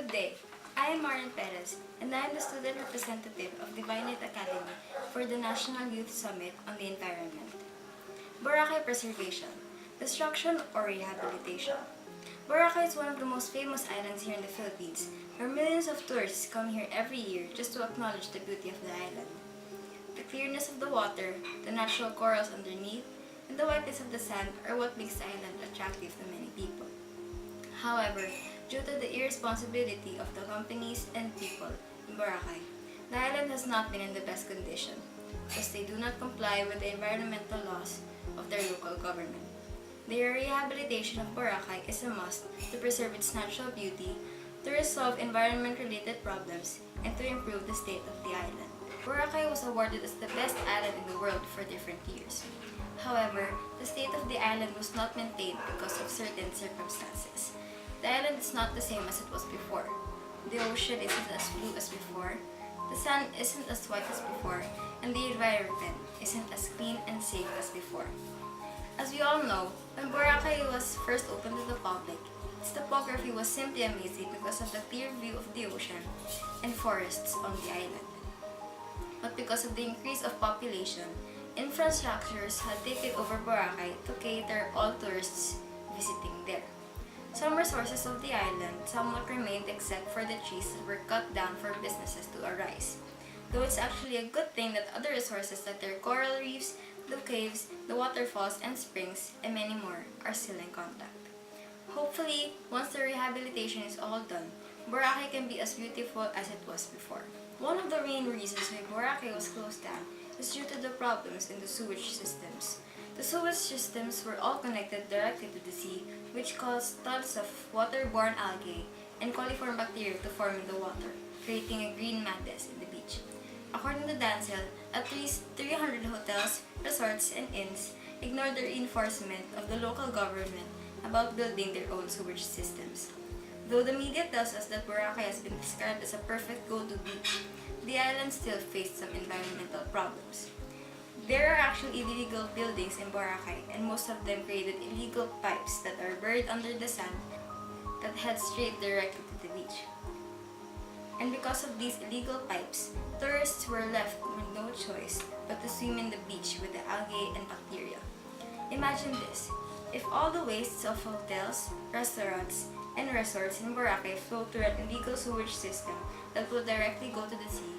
Good day. I am Marian and I am the student representative of Divine Light Academy for the National Youth Summit on the Environment. Boracay Preservation, Destruction or Rehabilitation. Boracay is one of the most famous islands here in the Philippines, where millions of tourists come here every year just to acknowledge the beauty of the island. The clearness of the water, the natural corals underneath, and the whiteness of the sand are what makes the island attractive to many people. However, due to the irresponsibility of the companies and people in Boracay, the island has not been in the best condition because they do not comply with the environmental laws of their local government. The rehabilitation of Boracay is a must to preserve its natural beauty, to resolve environment-related problems, and to improve the state of the island. Boracay was awarded as the best island in the world for different years. However, the state of the island was not maintained because of certain circumstances. The island is not the same as it was before. The ocean isn't as blue as before, the sun isn't as white as before, and the environment isn't as clean and safe as before. As we all know, when Boracay was first opened to the public, its topography was simply amazing because of the clear view of the ocean and forests on the island. But because of the increase of population, infrastructures had taken over Boracay to cater all tourists visiting there. Some resources of the island somewhat remained except for the trees that were cut down for businesses to arise. Though it's actually a good thing that other resources like their coral reefs, the caves, the waterfalls and springs, and many more are still in contact. Hopefully, once the rehabilitation is all done, Boracay can be as beautiful as it was before. One of the main reasons why Boracay was closed down is due to the problems in the sewage systems. The sewage systems were all connected directly to the sea, which caused tons of waterborne algae and coliform bacteria to form in the water, creating a green madness in the beach. According to Dancel, at least 300 hotels, resorts, and inns ignored the reinforcement of the local government about building their own sewage systems. Though the media tells us that Boracay has been described as a perfect go-to beach, the island still faced some environmental problems. There are actually illegal buildings in Boracay, and most of them created illegal pipes that are buried under the sand that head straight directly to the beach. And because of these illegal pipes, tourists were left with no choice but to swim in the beach with the algae and bacteria. Imagine this: if all the wastes of hotels, restaurants, and resorts in Boracay flow through an illegal sewage system that will directly go to the sea,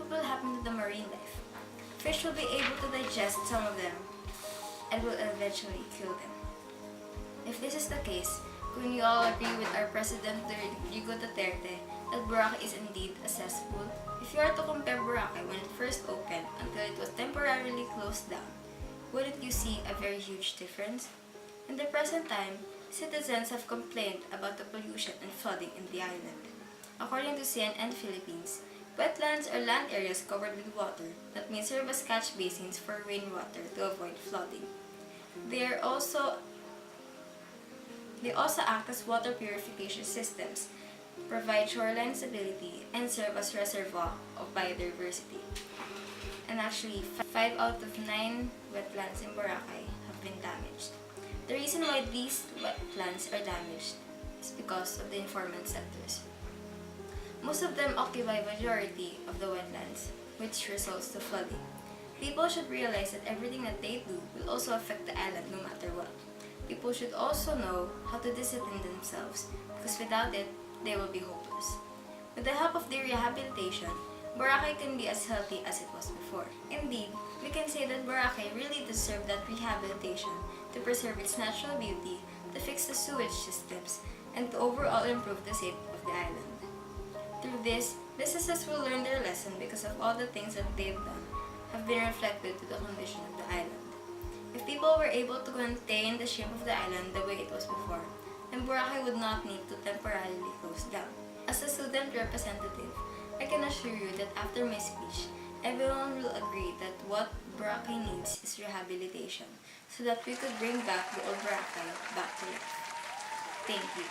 what will happen to the marine life? Fish will be able to digest some of them and will eventually kill them. If this is the case, can you all agree with our President Rodrigo Duterte that Boracay is indeed a cesspool? If you are to compare Boracay when it first opened until it was temporarily closed down, wouldn't you see a very huge difference? In the present time, citizens have complained about the pollution and flooding in the island. According to CNN Philippines, wetlands are land areas covered with water that may serve as catch basins for rainwater to avoid flooding. They also act as water purification systems, provide shoreline stability, and serve as reservoir of biodiversity. And actually, 5 out of 9 wetlands in Boracay have been damaged. The reason why these wetlands are damaged is because of the informal sectors. Most of them occupy majority of the wetlands, which results to flooding. People should realize that everything that they do will also affect the island no matter what. People should also know how to discipline themselves because without it, they will be hopeless. With the help of the rehabilitation, Boracay can be as healthy as it was before. Indeed, we can say that Boracay really deserved that rehabilitation to preserve its natural beauty, to fix the sewage systems, and to overall improve the state of the island. Through this, businesses will learn their lesson because of all the things that they've done have been reflected to the condition of the island. If people were able to maintain the shape of the island the way it was before, then Boracay would not need to temporarily close down. As a student representative, I can assure you that after my speech, everyone will agree that what Boracay needs is rehabilitation so that we could bring back the old Boracay back to life. Thank you.